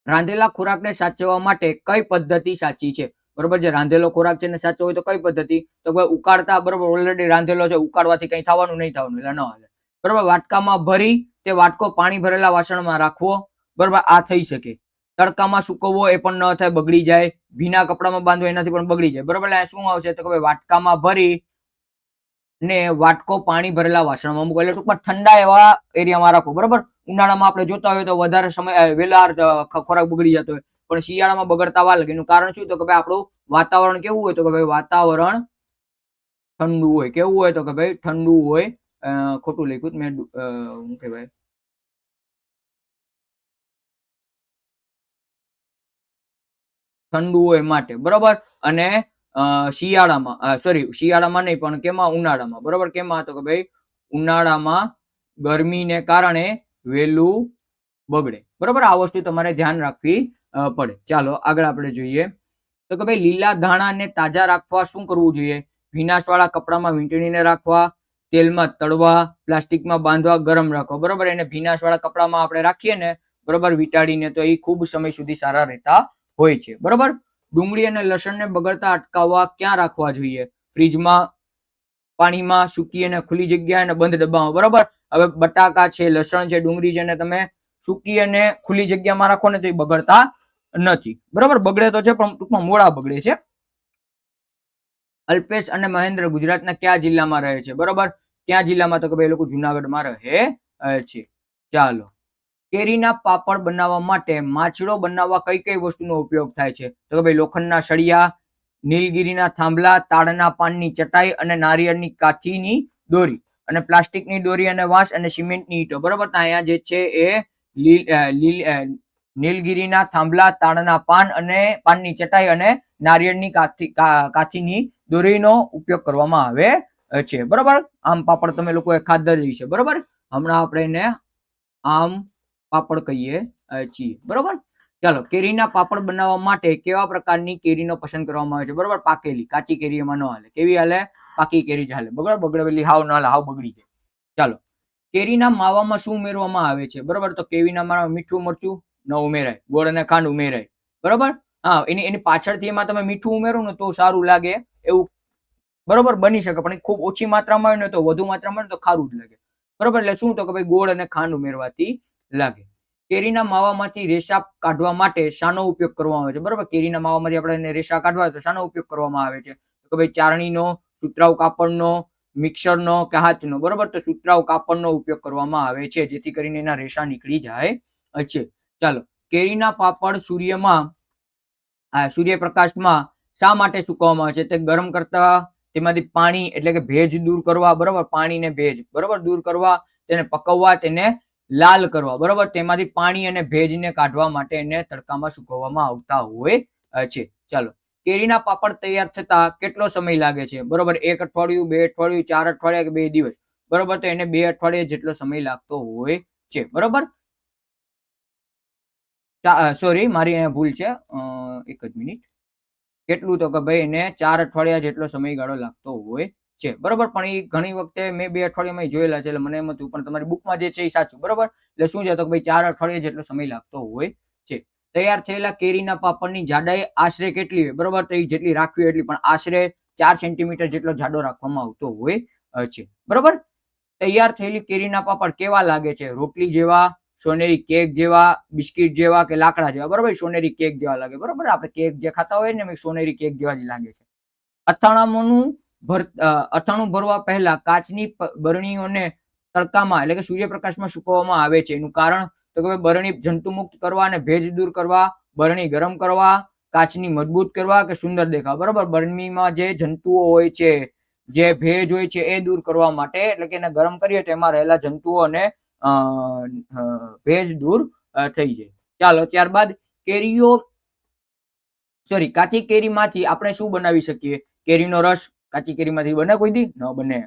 રાંધેલા ખોરાકને સાચવવા માટે કઈ પદ્ધતિ સાચી છે? બરોબર, જે રાંધેલો ખોરાક છે ને સાચવો હોય તો કઈ પદ્ધતિ? તો ભાઈ ઉકાળતા, બરોબર, ઓલરેડી રાંધેલો છે, ઉકાળવાથી કઈ થવાનું નહીં થવાનું, એટલે ન હાલે. બરોબર, વાટકામાં ભરી તે વાટકો પાણી ભરેલા વાસણમાં રાખવો, બરોબર, આ થઈ શકે. તડકામાં સુકવવો, એ પણ ન થાય, બગડી જાય. ભીના કપડામાં બાંધવો, એનાથી પણ બગડી જાય. બરોબર, એટલે શું આવશે? તો કે ભાઈ વાટકામાં ભરી ને વાટકો પાણી ભરેલા વાસણમાં મૂકો, એટલે ટૂંકમાં ઠંડા એવા એરિયામાં રાખો. બરોબર, ઉનાળામાં આપણે જોતા હોય તો વધારે સમય વેલા ખોરાક બગડી જતો હોય, પણ શિયાળામાં બગડતા વાર લાગે. એનું કારણ શું? તો કે ભાઈ આપણું વાતાવરણ કેવું હોય? તો કે ભાઈ વાતાવરણ ઠંડુ હોય. કેવું હોય? તો કે ભાઈ ઠંડુ હોય. ખોટું લખ્યું મેં, શું કહેવાય, ઠંડુ હોય માટે. બરોબર, અને શિયાળામાં, સોરી, શિયાળામાં નહીં, પણ કેમાં? ઉનાળામાં. બરોબર, કેમાં? તો કે ભાઈ ઉનાળામાં ગરમીને કારણે વહેલું બગડે. બરોબર, આ વસ્તુ તમારે ધ્યાન રાખવી પડે. ચાલો આગળ આપણે જોઈએ તો કે ભાઈ લીલા ધાણાને તાજા રાખવા શું કરવું જોઈએ? ભીનાશવાળા કપડામાં વીંટળીને રાખવા, તેલમાં તળવા, પ્લાસ્ટિકમાં બાંધવા, ગરમ રાખવા. બરોબર, એને ભીનાશવાળા કપડામાં આપણે રાખીએ ને, બરોબર, વીંટાળીને, તો એ ખૂબ સમય સુધી સારા રહેતા હોય છે. બરોબર, ડુંગળી અને લસણને બગડતા અટકાવવા ક્યાં રાખવા જોઈએ? ફ્રીજમાં, પાણીમાં, સૂકી અને ખુલ્લી જગ્યા અને બંધ ડબ્બામાં. બરોબર, હવે બટાકા છે, લસણ છે, ડુંગળી છે ને તમે સૂકી અને ખુલ્લી જગ્યામાં રાખો ને તો એ બગડતા નથી. બરોબર, બગડે તો છે પણ ટૂંકમાં મોડા બગડે છે. અલ્પેશ અને મહેન્દ્ર ગુજરાતના કયા જિલ્લામાં રહે છે? બરોબર, ક્યાં જિલ્લામાં? તો કે ભાઈ એ લોકો જુનાગઢમાં રહે છે. ચાલો, કેરીના પાપડ બનાવવા માટે માછડો બનાવવા કઈ કઈ વસ્તુનો ઉપયોગ થાય છે? તો કે ભાઈ લોખંડના સળિયા, નીલગીરીના થાંભલા, તાડના પાનની ચટાઈ અને નારિયેળની કાઠીની દોરી, અને પ્લાસ્ટિકની દોરી અને વાંસ અને સિમેન્ટની ઈંટો. બરોબર, તો અહીંયા જે છે એ નીલગીરીના થાંભલા, તાડના પાન અને પાનની ચટાઈ અને નારિયેળની કાઠીની દોરીનો ઉપયોગ કરવામાં આવે છે. બરોબર, આમ પાપડ તમે લોકોએ ખાધા જ છે. બરોબર, હમણાં આપણે એને આમ પાપડ કહીએ છીએ. બરોબર, ચાલો, કેરીના પાપડ બનાવવા માટે કેવા પ્રકારની કેરીનો પસંદ કરવામાં આવે છે? બરોબર, પાકેલી. કાચી કેરી એમાં ન હાલે. કેવી હાલે? પાકી કેરી જ હાલે. બરોબર, બગડેલી હાવ ન હાલે, હાવ બગડી જાય. ચાલો, કેરીના માવામાં શું ઉમેરવામાં આવે છે? બરોબર, તો કેરીના માવામાં મીઠું મરચું ન ઉમેરાય, ગોળ અને ખાંડ ઉમેરાય. બરોબર, હા, એની પાછળથી એમાં તમે મીઠું ઉમેરો ને તો સારું લાગે એવું, બરોબર, બની શકે, પણ ખૂબ ઓછી માત્રામાં હોય ને તો વધુ માત્રામાં તો ખારું જ લાગે. બરોબર, એટલે શું? તો કે ભાઈ ગોળ અને ખાંડ ઉમેરવાથી લાગે. કેરીના માવામાંથી રેશા કાઢવા માટે શાનો ઉપયોગ કરવામાં આવે છે? બરોબર, કેરીના માવામાંથી આપણે રેશા કાઢવા હોય તો શાનો ઉપયોગ કરવામાં આવે છે? તો કે ભાઈ ચારણીનો, સુતરાઉ કાપડનો, મિક્સરનો કે હાથનો. બરોબર, તો સુતરાઉ કાપડનો ઉપયોગ કરવામાં આવે છે, જેથી કરીને એના રેશા નીકળી જાય છે. ચાલો, કેરીના પાપડ સૂર્યપ્રકાશમાં શા માટે સુકવવામાં આવે છે? તે ગરમ કરતા, તેમાંથી પાણી એટલે કે ભેજ દૂર કરવા. બરોબર, પાણી ને ભેજ, બરોબર, દૂર કરવા, તેને પકવવા, તેને લાલ કરવા. બરોબર, તેમાંથી પાણી અને ભેજને કાઢવા માટે એને તડકામાં સુકવવામાં આવતા હોય છે. ચાલો, કેરીના પાપડ તૈયાર થતા કેટલો સમય લાગે છે? બરોબર, 1 અઠવાડિયું, 2 અઠવાડિયું, 4 અઠવાડિયા કે 2 દિવસ? બરોબર, તો એને 2 અઠવાડિયા જેટલો સમય લાગતો હોય છે. બરોબર, સોરી, મારી અહીંયા ભૂલ છે, એક જ મિનિટ. કેટલું? તો કે ભાઈ એને 4 અઠવાડિયા જેટલો સમયગાળો લાગતો હોય છે. બરોબર, પણ એ ઘણી વખતે મેં 2 અઠવાડિયામાં જોયેલા છે, એટલે મને એમ હતું, પણ તમારી બુકમાં જે છે એ સાચું. બરોબર, એટલે શું છે? તો ભાઈ 4 અઠવાડિયા જેટલો સમય લાગતો હોય છે. તૈયાર થયેલા કેરીના પાપડની જાડાઈ આશરે કેટલી હોય? બરોબર, તો એ જેટલી રાખવી એટલી, પણ આશરે 4 સેન્ટીમીટર જેટલો જાડો રાખવામાં આવતો હોય છે. બરોબર, તૈયાર થયેલી કેરીના પાપડ કેવા લાગે છે? રોટલી જેવા, સોનેરી કેક જેવા, બિસ્કિટ જેવા કે લાકડા જેવા? બરોબર, સોનેરી કેક જેવા લાગે. બરોબર, આપણે કેક જે ખાતા હોય ને સોનેરી કેક જેવા જ લાગે છે. અથાણું ભરવા પહેલા કાચની બરણીઓને તડકામાં એટલે કે સૂર્યપ્રકાશમાં સુકવવામાં આવે છે. એનું કારણ? તો કે બરણી જંતુમુક્ત કરવા અને ભેજ દૂર કરવા, બરણી ગરમ કરવા, કાચની મજબૂત કરવા કે સુંદર દેખાવ. બરોબર, બરણીમાં જે જંતુઓ હોય છે, જે ભેજ હોય છે, એ દૂર કરવા માટે, એટલે કે એને ગરમ કરીએ તો એમાં રહેલા જંતુઓ અને ભેજ દૂર થઈ જાય. ચાલો, ત્યારબાદ કાચી કેરીમાંથી આપણે શું બનાવી શકીએ? કેરીનો રસ કાચી કેરીમાંથી બને કોઈ દી? ન બને.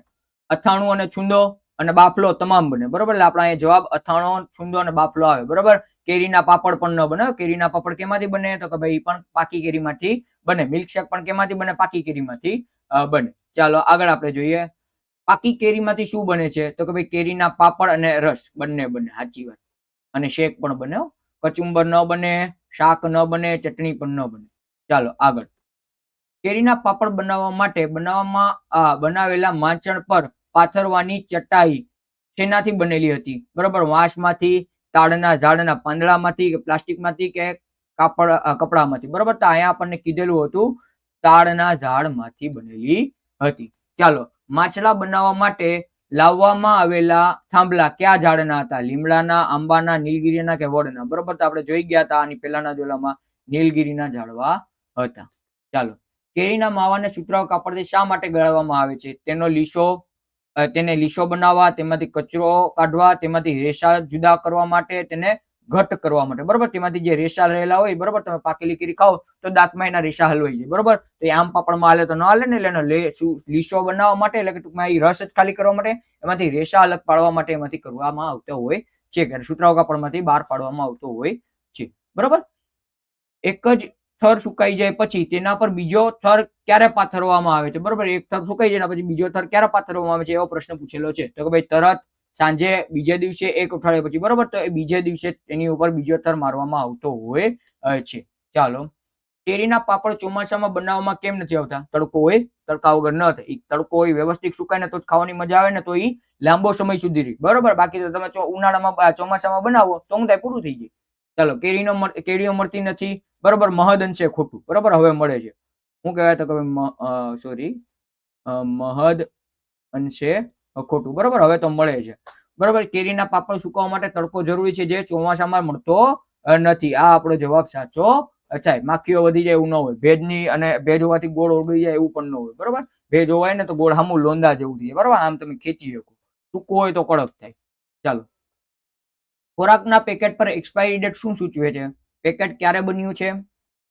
અથાણું અને છુંદો અને બાફલો તમામ બને. બરોબર, એટલે આપણા અહીંયા જવાબ અથાણો, છુંદો અને બાફલો આવે. બરોબર, કેરીના પાપડ પણ ન બને. કેરીના પાપડ કેમાંથી બને? તો કે ભાઈ પણ પાકી કેરીમાંથી બને. મિલ્કશેક પણ કેમાંથી બને? પાકી કેરીમાંથી બને. ચાલો આગળ આપણે જોઈએ. પાકી કેરીમાંથી શું બને છે? તો કે ભાઈ કેરીના પાપડ અને રસ બંને બને. સાચી વાત. અને શેક પણ બને. કચુંબર ન બને, શાક ન બને, ચટણી પણ ન બને. ચાલો આગળ. કેરીના પાપડ બનાવવા માટે બનાવેલા માંચણ પર પાથરવાની ચટાઈ શેનાથી બનેલી હતી? બરોબર, વાંસમાંથી, તાડના ઝાડના પાંદડામાંથી, કે પ્લાસ્ટિકમાંથી, કે કપડામાંથી. બરોબર, તો અહીંયા આપણને કીધેલું હતું તાડના ઝાડમાંથી બનેલી હતી. ચાલો, માછલા બનાવવા માટે લાવવામાં આવેલા થાંભલા કયા ઝાડના હતા? લીમડાના, આંબાના, નીલગીરીના કે વડના? બરોબર, તો આપણે જોઈ ગયા હતા આની પહેલાના જોલામાં નીલગીરીના ઝાડવા હતા. ચાલો, કેરીના માવાને સુતરાઉ કાપડથી શા માટે ગાળવામાં આવે છે? તેને લીસો બનાવવા, તેમાંથી કચરો કાઢવા, તેમાંથી રેસા જુદા કરવા માટે, તેને ઘટ કરવા માટે. બરોબર, તેમાંથી જે રેસા રહેલા હોય, બરોબર, તમે પાકેલી કેરી ખાઓ તો દાંતમાં એના રેસા હલવાઈ જાય. બરોબર, તો આમ પાપડમાં હાલે તો ન હાલે ને, એટલે એનો લીસો બનાવવા માટે, એટલે કે ટૂંકમાં એ રસ જ ખાલી કરવા માટે, એમાંથી રેસા અલગ પાડવા માટે એમાંથી કરવામાં આવતો હોય છે, કે સુતરાઉ કાપડમાંથી બહાર પાડવામાં આવતો હોય છે. બરોબર, એક જ થર સુકાઈ જાય પછી તેના પર બીજો થર ક્યારે પાથરવામાં આવે છે? બરોબર, એક થર સુકાઈ જાય પછી બીજો થર ક્યારે પાથરવામાં આવે છે એવો પ્રશ્ન પૂછેલો છે. તો કે ભાઈ તરત, સાંજે, બીજે દિવસે, એક અઠવાડિયા પછી. બરોબર, તો એ બીજે દિવસે એની ઉપર બીજો થર મારવામાં આવતો હોય છે. ચાલો, કેરીના પાપડ ચોમાસામાં બનાવવામાં કેમ નથી આવતા? તડકો હોય, તડકા વગર ન થાય. તડકો હોય, વ્યવસ્થિત સુકાય ને તો ખાવાની મજા આવે ને, તો એ લાંબો સમય સુધી રહે. બરોબર, બાકી તો તમે ઉનાળામાં ચોમાસામાં બનાવો તો હું થાય, પૂરું થઈ જાય. ચાલો, કેરીઓ મળતી નથી. બરોબર, મહદ અંશે ખોટું. બરોબર, હવે મળે છે. શું કહેવાય? તો કે મહદ અંશે ખોટું. બરોબર, હવે તો મળે છે. બરોબર, કેરીના પાપડ સુકવવા માટે તડકો જરૂરી છે, જે ચોમાસામાં મળતો નથી. આ આપણો જવાબ સાચો થાય. માખીઓ વધી જાય એવું ન હોય. ભેજ હોવાથી ગોળ ઓગળી જાય એવું પણ ન હોય. બરોબર, ભેજ હોય ને તો ગોળ હામું લોંદા જેવું થઈ જાય. બરોબર, આમ તમે ખેંચી શકો. સૂકું હોય તો કડક થાય. ચાલો, ખોરાકના પેકેટ પર એક્સપાયરી ડેટ શું સૂચવે છે? પેકેટ ક્યારે બન્યું છે,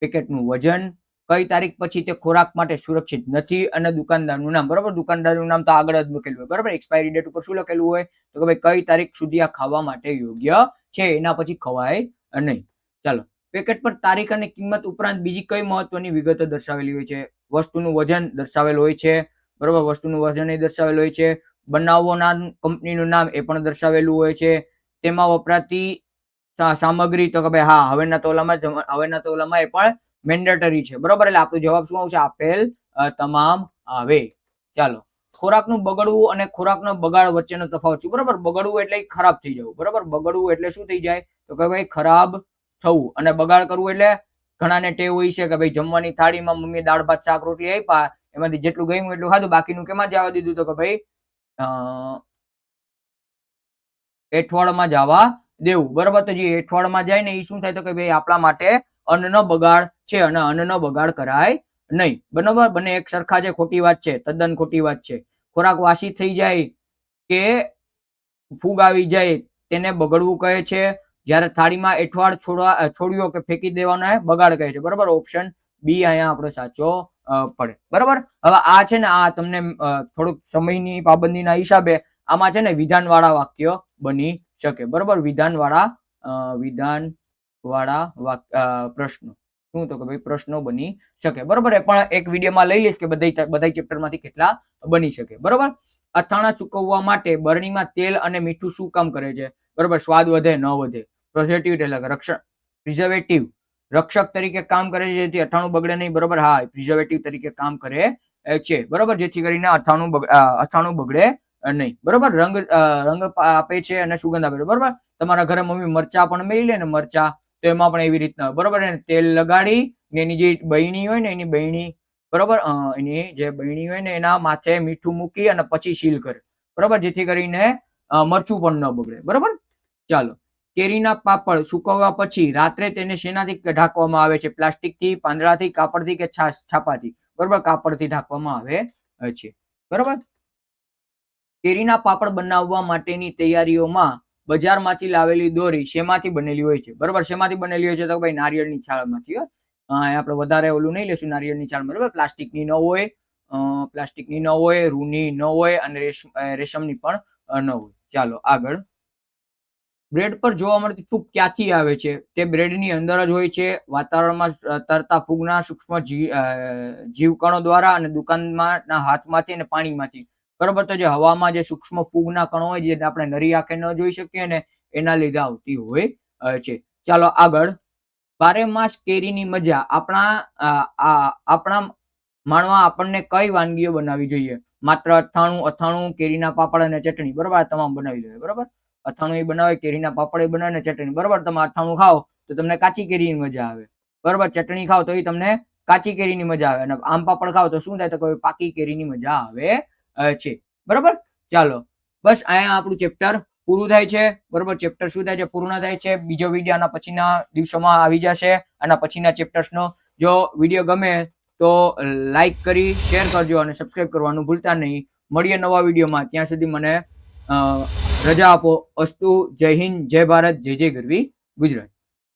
પેકેટનું વજન, કઈ તારીખ પછી તે ખોરાક માટે સુરક્ષિત નથી, અને દુકાનદારનું નામ. બરોબર, દુકાનદારનું નામ તો આગળ જ લખેલું હોય. બરોબર, એક્સપાયરી ડેટ ઉપર શું લખેલું હોય? તો કે ભાઈ કઈ તારીખ સુધી આ ખાવા માટે યોગ્ય છે, એના પછી ખવાય નહીં. ચાલો, પેકેટ પર તારીખ અને કિંમત ઉપરાંત બીજી કઈ મહત્વની વિગતો દર્શાવેલી હોય છે? વસ્તુનું વજન દર્શાવેલું હોય છે. બરોબર, વસ્તુનું વજન એ દર્શાવેલું હોય છે. બનાવનાર કંપનીનું નામ એ પણ દર્શાવેલું હોય છે. તેમાં વપરાતી સામગ્રી, તો કે ભાઈ હા, હવેના તોલામાં એ પણ મેન્ડેટરી છે. બરોબર, એટલે આપણો જવાબ શું આવશે? આપેલ તમામ આવે. ચાલો, ખોરાકનું બગડવું અને ખોરાકનો બગાડ વચ્ચેનો તફાવત છે. બરોબર, બગડવું એટલે ખરાબ થઈ જવું. બરોબર, બગડવું એટલે શું થઈ જાય? તો કે ભાઈ ખરાબ થવું. અને બગાડ કરવું એટલે ઘણાને ટેવ હોય છે કે ભાઈ જમવાની થાળીમાં મમ્મી દાળ ભાત શાક રોટલી આપ્યા, એમાંથી જેટલું ગયું એટલું ખાધું, બાકીનું કેમાં જવા દીધું? તો કે ભાઈ એઠવાડમાં જવા દેવું. બરોબર, તો જે એઠવાડમાં જાય ને એ શું થાય? તો કે ભાઈ આપણા માટે અન્નનો બગાડ છે, અને અન્નનો બગાડ કરાય નહીં. બરોબર, બંને એક સરખા છે, ખોટી વાત છે, તદ્દન ખોટી વાત છે. ખોરાક વાસી થઈ જાય કે ફૂગ આવી જાય તેને બગડવું કહે છે. જ્યારે થાળીમાં એઠવાડ છોડ્યો કે ફેંકી દેવાનો બગાડ કહે છે. બરોબર, ઓપ્શન બી અહીંયા આપણો સાચો પડે. બરોબર, હવે આ છે ને, આ તમને થોડુંક સમયની પાબંદીના હિસાબે આમાં છે ને વિધાન વાળા વાક્ય બની શકે. બરોબર, વિધાન વાળા પ્રશ્નો. શું? તો કે ભાઈ પ્રશ્નો બની શકે. બરોબર, એ પણ એક વિડીયોમાં લઈ લઈશ કે બધા ચેપ્ટરમાંથી કેટલા બની શકે. બરોબર, અથાણા સુકવવા માટે બરણીમાં તેલ અને મીઠું શું કામ કરે છે? બરોબર, સ્વાદ વધે ન વધે. પ્રિઝર્વેટિવ રક્ષક તરીકે કામ કરે છે, જેથી અથાણું બગડે નહીં. બરોબર, હા, પ્રિઝર્વેટિવ તરીકે કામ કરે છે. બરોબર, જેથી કરીને અથાણું બગડે નહીં. બરોબર, રંગ આપે છે અને સુગંધ આપે છે. બરોબર, તમારા ઘરે મમ્મી મરચા પણ મેળી લે ને, મરચા, તો એમાં પણ એવી રીતના. બરોબર, તેલ લગાડી એની જે બહેણી હોય ને, એની બહેણી, બરોબર, એની જે બહેણી હોય ને એના માથે મીઠું મૂકી અને પછી સીલ કરે. બરોબર, જેથી કરીને મરચું પણ ન બગડે. બરોબર, ચાલો, કેરીના પાપડ સુકવવા પછી રાત્રે તેને શેનાથી ઢાંકવામાં આવે છે? પ્લાસ્ટિકથી, પાંદડાથી, કાપડથી કે છાપાથી? બરોબર, કાપડથી ઢાંકવામાં આવે છે. બરોબર, કેરીના પાપડ બનાવવા માટેની તૈયારીઓમાં બજારમાંથી લાવેલી દોરી શેમાંથી બનેલી હોય છે? બરોબર, શેમાંથી બનેલી હોય છે? તો ભાઈ નારિયેળની છાલમાંથી. આપણે વધારે ઓલું નહીં લેશું, નારિયેળની છાલ. બરોબર, પ્લાસ્ટિકની ન હોય, રૂની ન હોય, અને રેશમની પણ ન હોય. ચાલો આગળ. બ્રેડ પર જોવા મળતી ફૂગ ક્યાંથી આવે છે? તે બ્રેડની અંદર જ હોય છે, વાતાવરણમાં તરતા ફૂગના સૂક્ષ્મ જીવકણો દ્વારા, અને દુકાનમાં હાથમાંથી અને પાણીમાંથી. બરોબર. તો જે હવામાં જે સૂક્ષ્મ ફૂગના કણો હોય જે આપણે નરી આંખે ન જોઈ શકીએ ને એના લીધે આવતી હોય છે. ચાલો આગળ. બારેમાસ કેરીની મજા આપણા માણવા આપણને કઈ વાનગીઓ બનાવવી જોઈએ? માત્ર અથાણું, કેરીના પાપડ અને ચટણી. બરોબર, આ તમામ બનાવી લે. બરોબર, અથાણું એ બનાવે, કેરીના પાપડ એ બનાવે ને ચટણી. બરોબર, તમે અથાણું ખાઓ તો તમને કાચી કેરીની મજા આવે. બરોબર, ચટણી ખાઓ તો એ તમને કાચી કેરીની મજા આવે, અને આમ પાપડ ખાઓ તો શું થાય? તો કોઈ પાકી કેરીની મજા આવે છે. બરોબર, ચાલો બસ અહીંયા આપણું ચેપ્ટર પૂરું થાય છે. બરોબર, ચેપ્ટર શું થાય છે? પૂર્ણ થાય છે. બીજો વિડીયો આના પછીના દિવસોમાં આવી જશે. આના પછીના ચેપ્ટર્સનો જો વિડીયો ગમે તો લાઈક કરી શેર કરજો અને સબસ્ક્રાઇબ કરવાનું ભૂલતા નહીં. મળીએ નવા વિડીયોમાં. ત્યાં સુધી મને રજા આપો. અસ્તુ. જય હિન્દ, જય ભારત, જય જય ગરવી ગુજરાત.